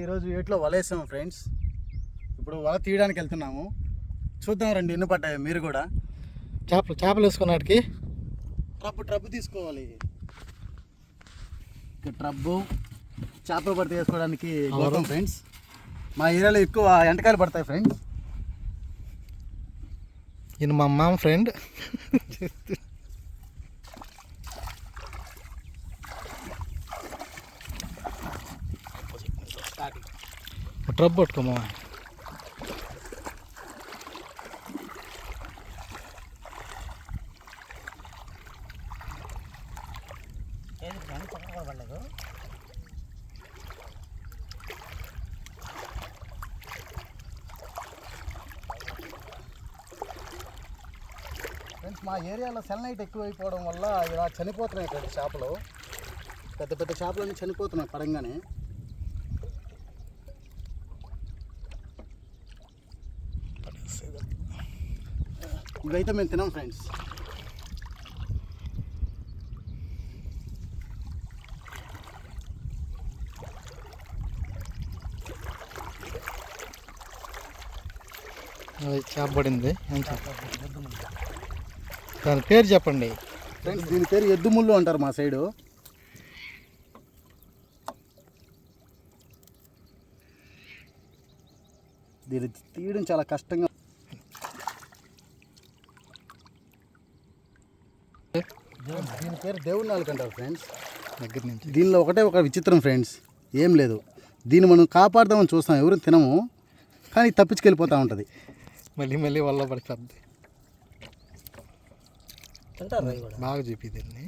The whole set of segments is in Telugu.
ఈరోజు ఏట్లో వలేసాము ఫ్రెండ్స్. ఇప్పుడు వల తీయడానికి వెళ్తున్నాము. చూద్దాం రండి ఎన్ని పడ్డాయో మీరు కూడా. చేపలు వేసుకున్నాటికి ట్రబ్బు తీసుకోవాలి. ట్రబ్బు చేపలు పడితే వేసుకోవడానికి గౌతమ్ ఫ్రెండ్స్. మా ఏరియాలో ఎక్కువ ఎంటకాయలు పడతాయి ఫ్రెండ్స్. ఈయన మా మామ ఫ్రెండ్. ట్రబ్ పట్టుకోమా. ఫ్రెండ్స్ మా ఏరియాలో సెల్నైట్ ఎక్కువైపోవడం వల్ల ఇలా చనిపోతున్నాయి ఫ్రెండ్స్ చేపలు. పెద్ద పెద్ద చేపలన్నీ చనిపోతున్నాయి పడంగానే. ఇవైతే మేము తినాం ఫ్రెండ్స్. చేప పడింది. దాని పేరు చెప్పండి ఫ్రెండ్స్. దీని పేరు ఎద్దు ముళ్ళు అంటారు మా సైడు. దీన్ని తీయడం చాలా కష్టంగా. దీని పేరు దేవుడి నాలుక అంటారు ఫ్రెండ్స్. దగ్గర నుంచి దీనిలో ఒక విచిత్రం ఫ్రెండ్స్. ఏం లేదు, దీన్ని మనం కాపాడదామని చూస్తాం, ఎవరు తినము, కానీ తప్పించుకెళ్ళిపోతూ ఉంటుంది. మళ్ళీ వల్ల పడుతుంది. బాగా చూపి దీన్ని.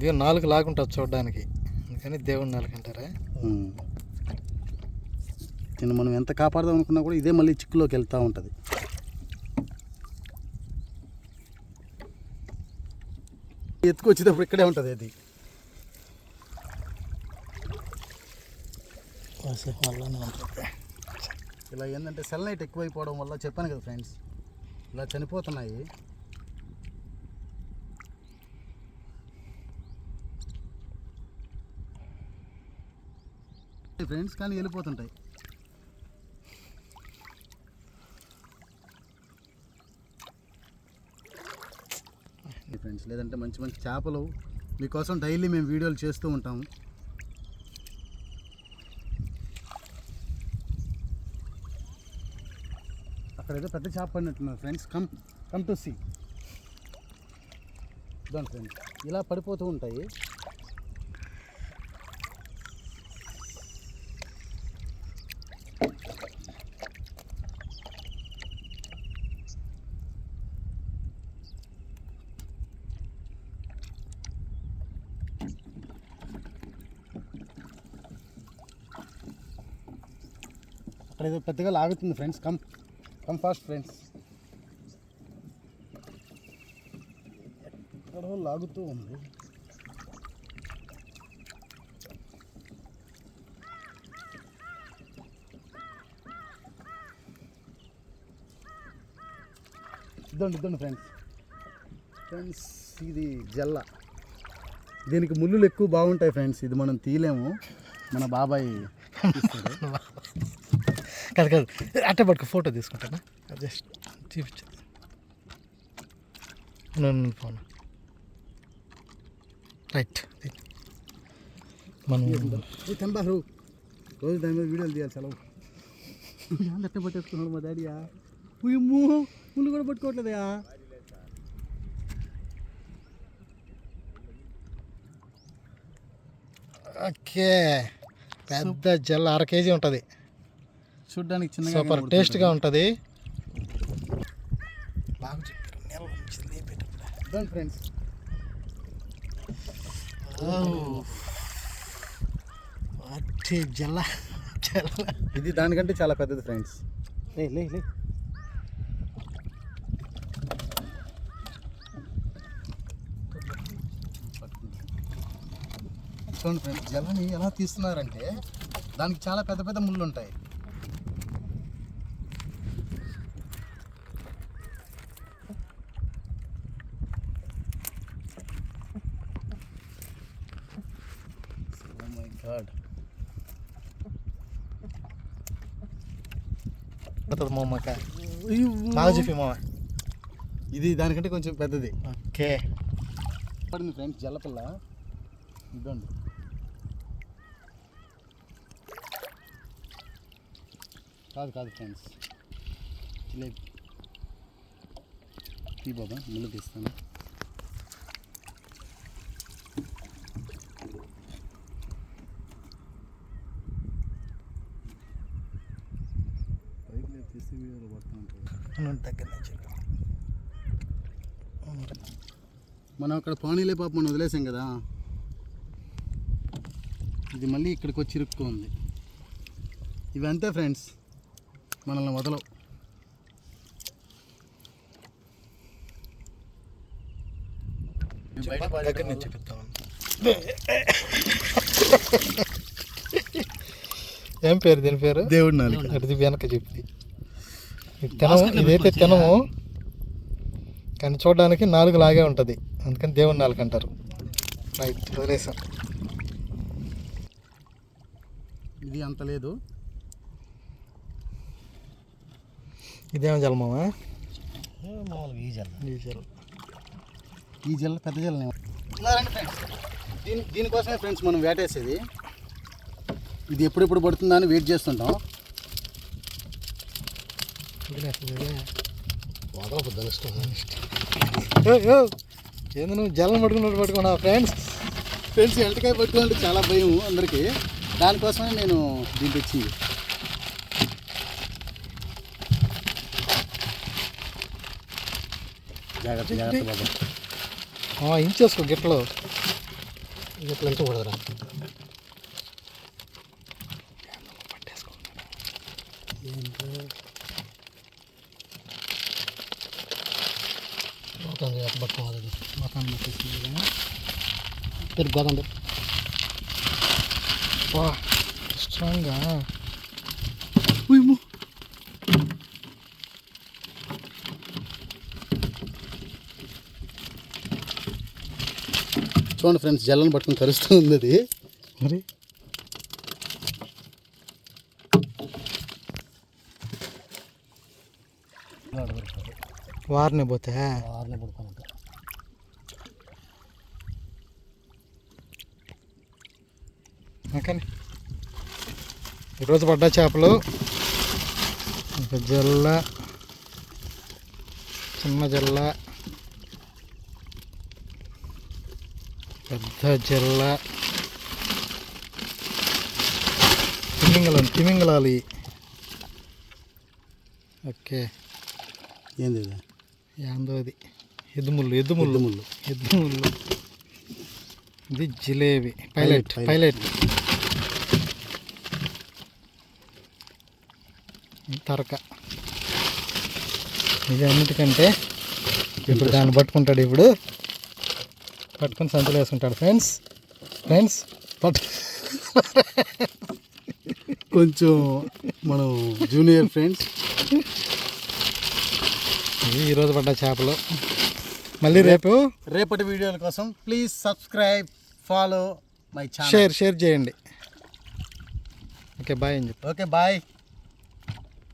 దేవుని నాలుగు లాగుంటుంది చూడడానికి, అందుకని దేవుని నాలుగు అంటారా. దీన్ని మనం ఎంత కాపాడదాం అనుకున్నా కూడా ఇదే మళ్ళీ చిక్కులోకి వెళ్తూ ఉంటుంది. ఎత్తుకొచ్చేటప్పుడు ఇక్కడే ఉంటుంది అది. ఇలా ఏంటంటే సెల్నైట్ ఎక్కువైపోవడం వల్ల చెప్పాను కదా ఫ్రెండ్స్, ఇలా చనిపోతున్నాయి. ఫ్రెండ్స్ కానీ వెళ్ళిపోతుంటాయి ఫ్రెండ్స్. లేదంటే మంచి మంచి చేపలు మీకోసం డైలీ మేము వీడియోలు చేస్తూ ఉంటాము. అక్కడ ఏదో పెద్ద చేప పడినట్టున్నారు ఫ్రెండ్స్. Come to see. దాని ఫ్రెండ్స్ ఇలా పడిపోతూ ఉంటాయి. అక్కడ ఏదో పెద్దగా లాగుతుంది ఫ్రెండ్స్. Come fast friends. ఎక్కడో లాగుతూ ఉంది. ఇద్దండి ఫ్రెండ్స్. ఇది జల్ల. దీనికి ముళ్ళులు ఎక్కువ బాగుంటాయి ఫ్రెండ్స్. ఇది మనం తీయలేము, మన బాబాయ్ కాదు అట్టే పట్టుకు ఫోటో తీసుకుంటానా. జస్ట్ చూపించు ఫోన్. రైట్ మనం తెంబారు రోజు దాని మీద వీడియోలు తీయాలి. సెలవు అట్టే పట్టేసుకున్నాడు మా డాడీయా. ముళ్ళు కూడా పట్టుకోవట్లేదయా. ఓకే, పెద్ద జల్ల 1/2 kg ఉంటుంది. చూడ్డానికి చిన్న సూపర్ టేస్ట్గా ఉంటుంది. బాగా చెప్పారు ఫ్రెండ్స్. జల్ల ఇది దానికంటే చాలా పెద్దది ఫ్రెండ్స్. లే చూడండి ఫ్రెండ్స్, జల్లని ఎలా తీస్తున్నారంటే దానికి చాలా పెద్ద పెద్ద ముళ్ళు ఉంటాయి. గాడ్. పోతుంది మామక్క బాగా చెప్పి మామ. ఇది దానికంటే కొంచెం పెద్దది ఓకే పడింది ఫ్రెండ్స్ జల్లపిల్ల. ఇదండి కాదు ఫ్రెండ్స్, జిలేబీ. ఈ బాబా ముళ్ళు తీస్తాను. పైకి తీసి వీడియోలో పడుతూ ఉంటుంది. దగ్గర నుంచి మనం అక్కడ పానీలే పాప మనం వదిలేసాం కదా, ఇది మళ్ళీ ఇక్కడికి వచ్చి ఇరుక్కుంది. ఇవి అంతే ఫ్రెండ్స్, మనల్ని వదలవు. దగ్గర నుంచి చూపిస్తామని. ఏం పేరు దీని పేరు? దేవుడి నాలుగు. అది వెనక చెప్పి తినము, ఇదైతే తినము కానీ చూడడానికి నాలుగు లాగే ఉంటుంది, అందుకని దేవుడి నాలుగు అంటారు. రైట్, వదిలేసాం. ఇది అంత లేదు. ఇదేమో జలమామా? మామూలుగా ఈ జల్. ఈ జల, ఈ జల్ పెద్ద జల్. దీనికోసమే ఫ్రెండ్స్ మనం వేటేసేది. ఇది ఎప్పుడెప్పుడు పడుతుందా అని వెయిట్ చేస్తుంటాం. ఏంది నువ్వు జలం పట్టుకున్నావు ఫ్రెండ్స్? ఎంటకాయ పట్టుకోవాలంటే చాలా భయం అందరికీ. దానికోసమే నేను దీన్ని తెచ్చి జాగ్రత్త బాబా. ఇంచేసుకో గిట్టలో, గిట్ల ఇంచ కూడదురా. గోదాం స్ట్రాంగ్గా. చూడండి ఫ్రెండ్స్, జల్లను పట్టుకుని కరుస్తూ ఉంది అది. మరి వారిని పోతే పడుకోమంట. కానీ ఈరోజు పడ్డ చేపలు ఇంకా జల్ల, చిన్న జల్ల, పెద్ద జల్ల, తిమింగలాలు. ఓకే, ఏంది ఇది? ఏందో అది ఎద్దుముళ్ళు. ఇది జిలేబీ. పైలట్. తరక. ఇది అన్నిటికంటే ఇప్పుడు దాన్ని పట్టుకుంటాడు. ఇప్పుడు పట్టుకొని సంతలు వేసుకుంటాడు. ఫ్రెండ్స్ కొంచెం మనం జూనియర్ ఫ్రెండ్స్. ఇది ఈరోజు పడ్డ చేపలు. మళ్ళీ రేపటి వీడియోల కోసం please subscribe, follow my channel, share చేయండి. ఓకే బాయ్ అని చెప్పి. Okay bye.